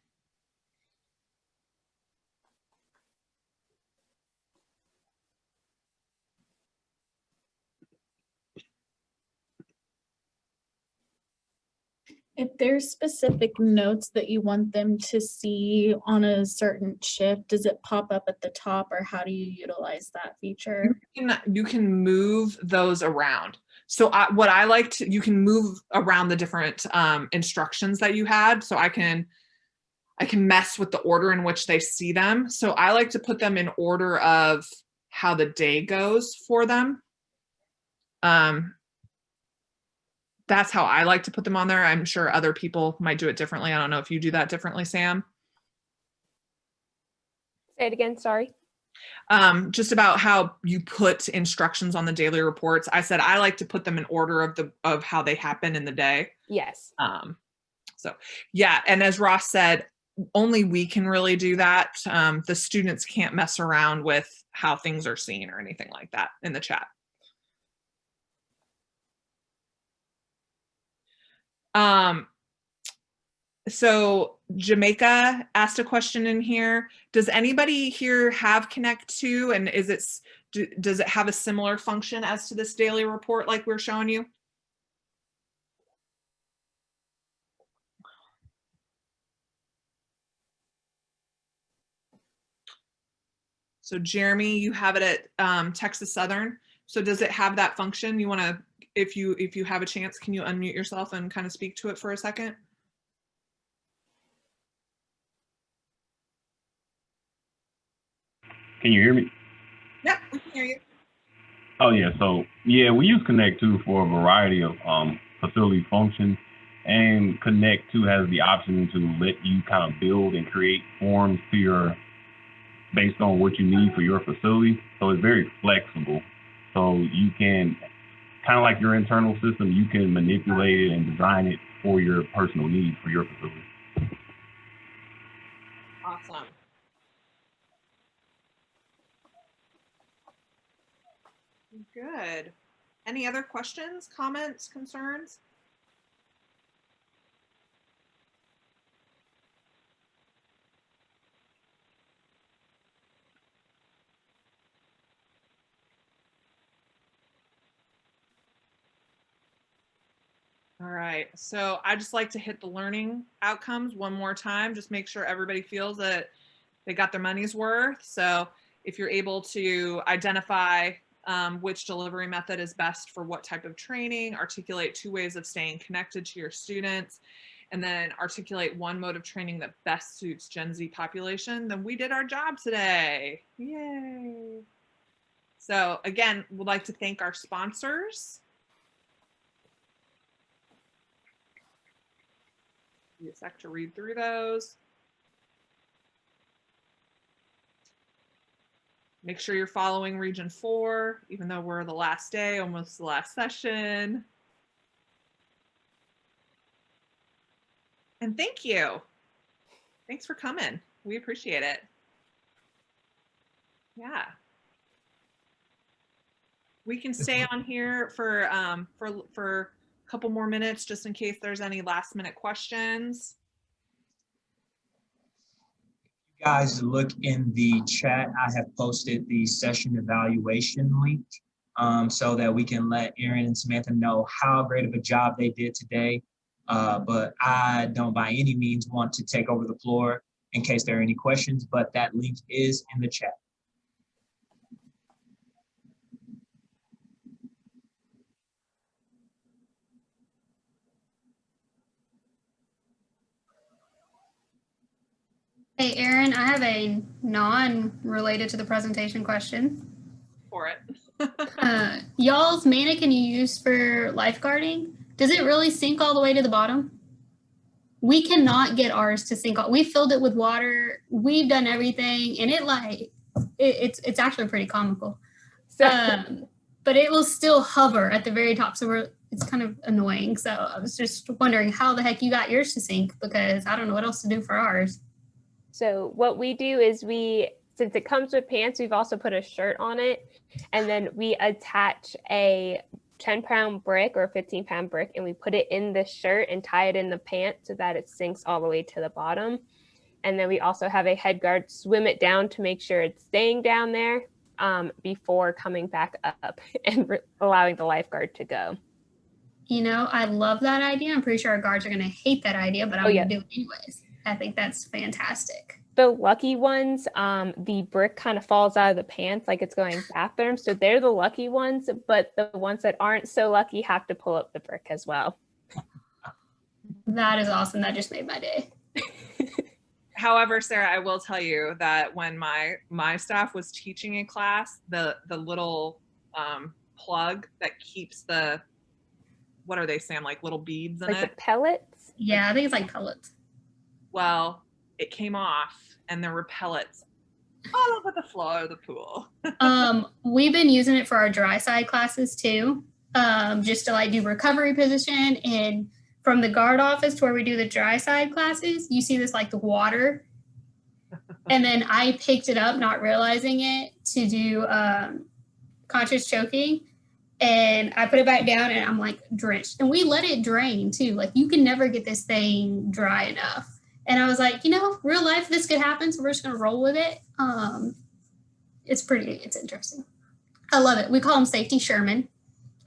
If there's specific notes that you want them to see on a certain shift, does it pop up at the top, or how do you utilize that feature? You can move those around. So what I like to, you can move around the different instructions that you had. So I can mess with the order in which they see them. So I like to put them in order of how the day goes for them. That's how I like to put them on there. I'm sure other people might do it differently. I don't know if you do that differently, Sam. Say it again, sorry. Just about how you put instructions on the daily reports. I said I like to put them in order of how they happen in the day. Yes. So yeah, and as Ross said, only we can really do that. The students can't mess around with how things are seen or anything like that in the chat. So Jamaica asked a question in here. Does anybody here have Connect 2, and does it have a similar function as to this daily report like we're showing you? So Jeremy, you have it at Texas Southern. So does it have that function? You want to, if you have a chance, can you unmute yourself and kind of speak to it for a second? Can you hear me? Yeah, we can hear you. Oh yeah, so yeah, we use Connect 2 for a variety of facility functions, and Connect 2 has the option to let you kind of build and create forms to based on what you need for your facility. So it's very flexible. So you can, kind of like your internal system, you can manipulate it and design it for your personal needs for your facility. Awesome. Good. Any other questions, comments, concerns? All right, so I just like to hit the learning outcomes one more time, just make sure everybody feels that they got their money's worth. So if you're able to identify which delivery method is best for what type of training, articulate 2 ways of staying connected to your students, and then articulate 1 mode of training that best suits Gen Z population, then we did our job today. Yay. So again, we'd like to thank our sponsors. Give me a sec to read through those. Make sure you're following Region 4, even though we're the last day, almost the last session. And thank you. Thanks for coming. We appreciate it. Yeah. We can stay on here for a couple more minutes just in case there's any last minute questions. You guys look in the chat. I have posted the session evaluation link so that we can let Erin and Samantha know how great of a job they did today. But I don't by any means want to take over the floor in case there are any questions, but that link is in the chat. Hey, Erin, I have a non-related to the presentation question. For it. Y'all's mannequin you use for lifeguarding, does it really sink all the way to the bottom? We cannot get ours to sink. We filled it with water. We've done everything, and it's actually pretty comical. But it will still hover at the very top, so it's kind of annoying. So I was just wondering how the heck you got yours to sink, because I don't know what else to do for ours. So what we do is since it comes with pants, we've also put a shirt on it, and then we attach a 10-pound brick or a 15-pound brick, and we put it in the shirt and tie it in the pants so that it sinks all the way to the bottom. And then we also have a head guard swim it down to make sure it's staying down there before coming back up and allowing the lifeguard to go. You know, I love that idea. I'm pretty sure our guards are going to hate that idea, but I'm Oh, going to do it anyways. I think that's fantastic. The lucky ones, the brick kind of falls out of the pants like it's going bathroom. So they're the lucky ones, but the ones that aren't so lucky have to pull up the brick as well. That is awesome. That just made my day. However, Sarah, I will tell you that when my staff was teaching a class, the little plug that keeps the, what are they, Sam, like little beads in Like the it? pellets? Yeah, I think it's like pellets. Well, it came off and there were pellets all over the floor of the pool. We've been using it for our dry side classes too, just to like do recovery position. And from the guard office to where we do the dry side classes, you see this like the water. And then I picked it up, not realizing it, to do conscious choking. And I put it back down and I'm like drenched. And we let it drain too. Like you can never get this thing dry enough. And I was like, you know, real life, this could happen. So we're just going to roll with it. It's interesting. I love it. We call him Safety Sherman.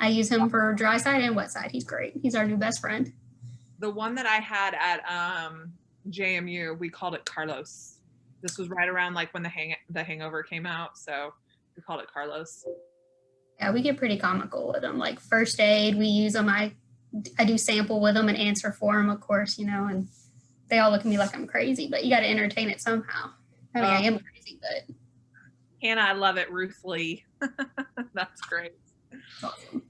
I use him for dry side and wet side. He's great. He's our new best friend. The one that I had at JMU, we called it Carlos. This was right around like when the Hangover came out. So we called it Carlos. Yeah, we get pretty comical with them. Like first aid, we use them. I do sample with them and answer for them, of course, you know, and they all look at me like I'm crazy, but you got to entertain it somehow. I mean, I am crazy, but. Hannah, I love it. Ruth Lee. That's great. Awesome.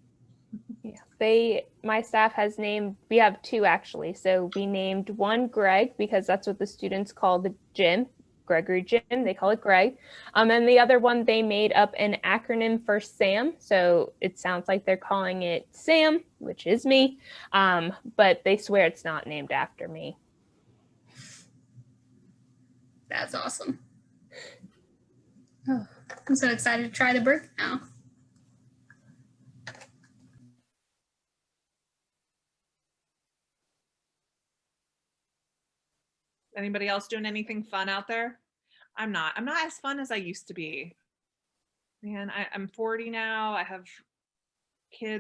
Yeah, my staff has named, we have two actually. So we named one Greg because that's what the students call the gym, Gregory Gym, they call it Greg. And the other one, they made up an acronym for Sam. So it sounds like they're calling it Sam, which is me. But they swear it's not named after me. That's awesome. Oh, I'm so excited to try the brick now. Anybody else doing anything fun out there? I'm not as fun as I used to be. Man, I'm 40 now. I have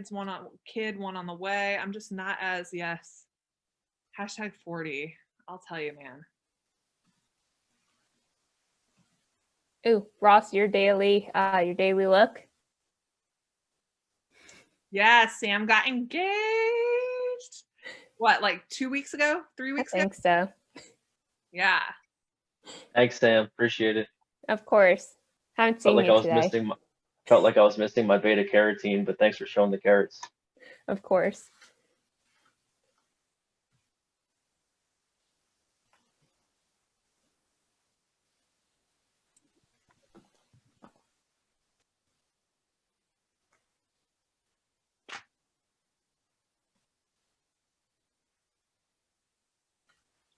one on the way. I'm just not as, yes. #40. I'll tell you, man. Ooh, Ross, your daily look. Yeah, Sam got engaged. What, like 2 weeks ago? 3 weeks I ago? think so. Yeah. Thanks, Sam. Appreciate it. Of course. Haven't seen you today. Felt like I was missing my beta carotene, but thanks for showing the carrots. Of course.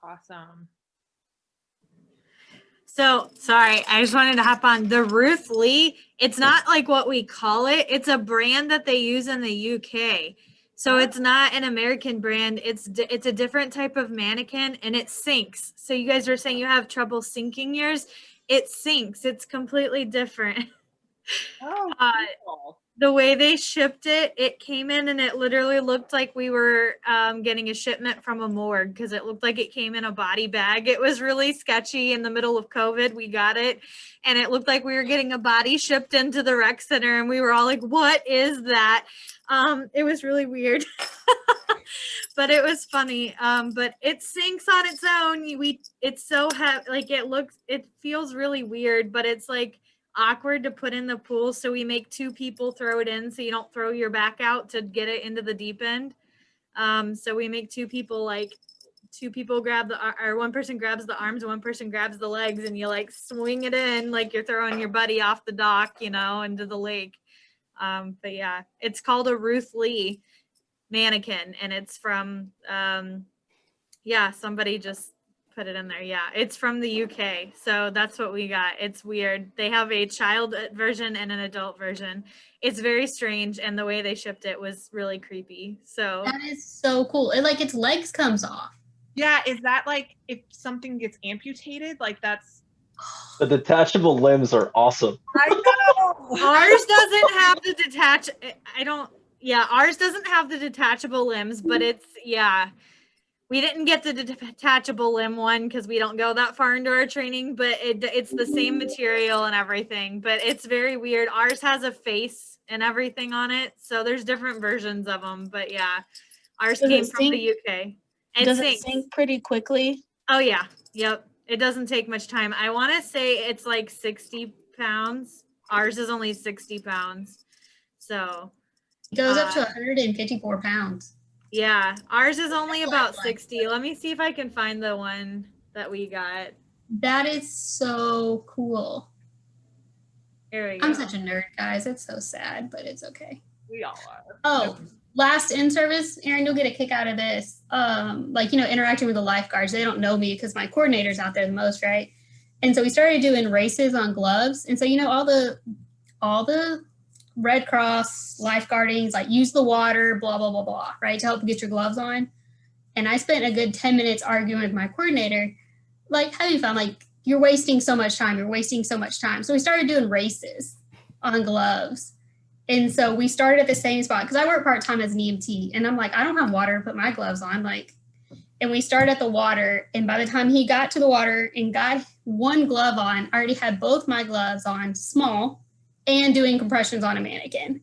Awesome. So sorry, I just wanted to hop on the Ruth Lee. It's not like what we call it. It's a brand that they use in the UK. So it's not an American brand. It's a different type of mannequin and it sinks. So you guys are saying you have trouble sinking yours. It sinks. It's completely different. Oh, cool. The way they shipped it, it came in and it literally looked like we were getting a shipment from a morgue because it looked like it came in a body bag. It was really sketchy. In the middle of COVID, we got it and it looked like we were getting a body shipped into the rec center and we were all like, what is that? It was really weird, but it was funny. But it sinks on its own. It's so heavy, like it feels really weird, but it's like awkward to put in the pool, so we make two people throw it in so you don't throw your back out to get it into the deep end. So we make two people grab or one person grabs the arms and one person grabs the legs and you like swing it in like you're throwing your buddy off the dock, you know, into the lake. But yeah, it's called a Ruth Lee mannequin and it's from somebody just put it in there. Yeah, it's from the UK. So that's what we got. It's weird. They have a child version and an adult version. It's very strange. And the way they shipped it was really creepy. So that is so cool. It like its legs comes off. Yeah. Is that like if something gets amputated? Like that's. The detachable limbs are awesome. I know. Ours doesn't have the detach. Yeah, ours doesn't have the detachable limbs, but it's, yeah. We didn't get the detachable limb one because we don't go that far into our training, but it's the same material and everything, but it's very weird. Ours has a face and everything on it. So there's different versions of them, but yeah, ours Does it came from the sink? UK. Does it sinks. sink pretty quickly? Oh yeah. Yep. It doesn't take much time. I want to say it's like 60 pounds. Ours is only 60 pounds. So It goes up to 154 pounds. yeah, ours is only about 60. Let me see if I can find the one that we got. That is so cool. Here we go. I'm such a nerd, guys. It's so sad, but it's okay. We all are. Oh, last in-service, Erin, you'll get a kick out of this. Like, you know, interacting with the lifeguards. They don't know me because my coordinator's out there the most, right? And so we started doing races on gloves. And so, you know, all the Red Cross lifeguardings, like use the water, blah, blah, blah, blah, right, to help get your gloves on. And I spent a good 10 minutes arguing with my coordinator, like having fun, like, you're wasting so much time. You're wasting so much time. So we started doing races on gloves. And so we started at the same spot because I work part-time as an EMT. And I'm like, I don't have water to put my gloves on. Like, and we started at the water. And by the time he got to the water and got one glove on, I already had both my gloves on, small, and doing compressions on a mannequin.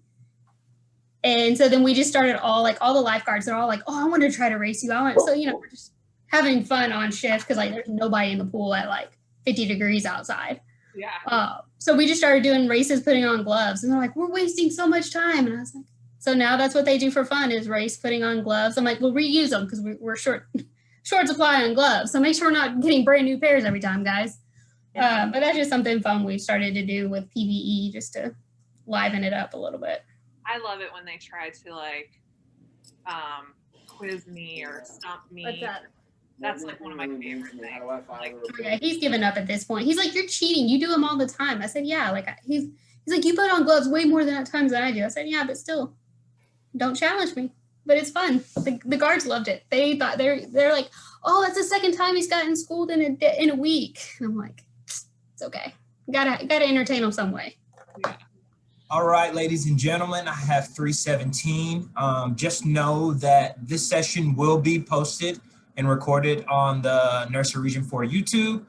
And so then we just started all the lifeguards, they're all like, oh, I want to try to race you. So, you know, we're just having fun on shift because like there's nobody in the pool at like 50 degrees outside. Yeah. So we just started doing races, putting on gloves, and they're like, we're wasting so much time. And I was like, so now that's what they do for fun is race, putting on gloves. I'm like, we'll reuse them because we're short supply on gloves. So make sure we're not getting brand new pairs every time, guys. But that's just something fun we started to do with PVE just to liven it up a little bit. I love it when they try to like quiz me or stump me. What's that? That's like one of my favorite things. Like, Yeah, he's given up at this point. He's like, you're cheating. You do them all the time. I said, yeah. Like he's like, you put on gloves way more times than I do. I said, yeah, but still, don't challenge me. But it's fun. The guards loved it. They thought they're like, oh, that's the second time he's gotten schooled in a week. And I'm like, it's okay. Gotta entertain them some way. All right, ladies and gentlemen, I have 317. Just know that this session will be posted and recorded on the Nursery Region 4 YouTube.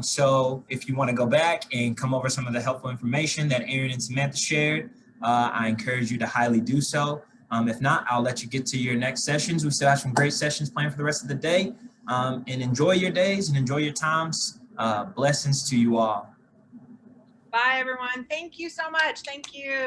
So if you want to go back and come over some of the helpful information that Erin and Samantha shared, I encourage you to highly do so. If not, I'll let you get to your next sessions. We still have some great sessions planned for the rest of the day. And enjoy your days and enjoy your times. Blessings to you all. bye, everyone. Thank you so much. Thank you.